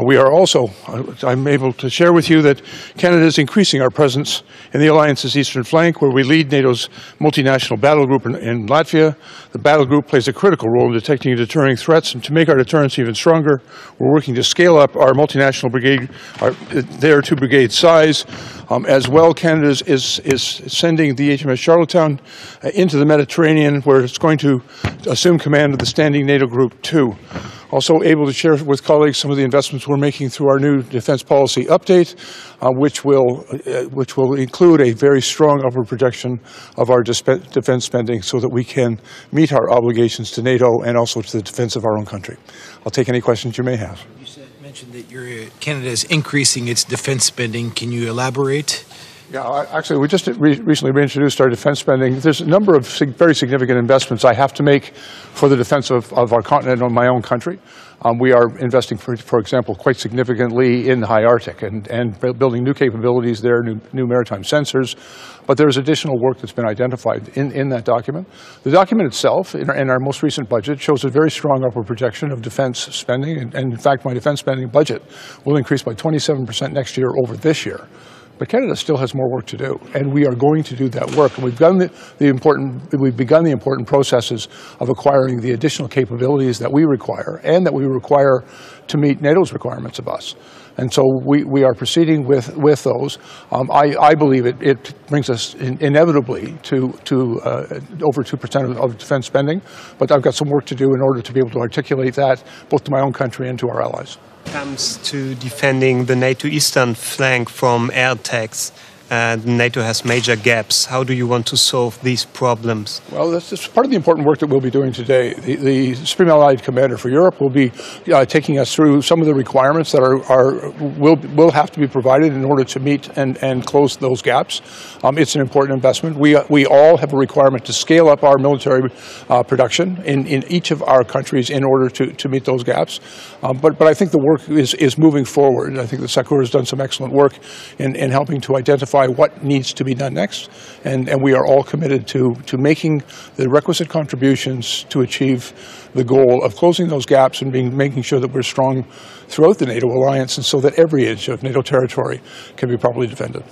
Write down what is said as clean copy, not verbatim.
We are also, I'm able to share with you that Canada is increasing our presence in the alliance's eastern flank, where we lead NATO's multinational battle group in Latvia. The battle group plays a critical role in detecting and deterring threats, and to make our deterrence even stronger, we're working to scale up our multinational brigade, their 2-brigade size. As well, Canada is sending the HMS Charlottetown into the Mediterranean, where it's going to assume command of the standing NATO Group 2. Also able to share with colleagues some of the investments we're making through our new defense policy update, which will include a very strong upward projection of our defense spending so that we can meet our obligations to NATO and also to the defense of our own country. I'll take any questions you may have. You mentioned that Canada is increasing its defense spending. Can you elaborate? Yeah, actually, we just recently reintroduced our defense spending. There's a number of very significant investments I have to make for the defense of our continent and my own country. We are investing, for example, quite significantly in the high Arctic and building new capabilities there, new maritime sensors. But there's additional work that's been identified in that document. The document itself, in our most recent budget, shows a very strong upward projection of defense spending. And in fact, my defense spending budget will increase by 27% next year over this year. But Canada still has more work to do, and we are going to do that work. And we've begun the important processes of acquiring the additional capabilities that we require and that we require to meet NATO's requirements of us. And so we are proceeding with those. I believe it brings us inevitably to over 2% of defense spending, but I've got some work to do in order to be able to articulate that both to my own country and to our allies. Comes to defending the NATO eastern flank from air attacks, and NATO has major gaps. How do you want to solve these problems? Well, that's part of the important work that we'll be doing today. The Supreme Allied Commander for Europe will be taking us through some of the requirements that will have to be provided in order to meet and close those gaps. It's an important investment. We all have a requirement to scale up our military production in each of our countries in order to meet those gaps. But I think the work is moving forward. I think the SACEUR has done some excellent work in helping to identify what needs to be done next, and we are all committed to making the requisite contributions to achieve the goal of closing those gaps and making sure that we're strong throughout the NATO alliance, and so that every inch of NATO territory can be properly defended.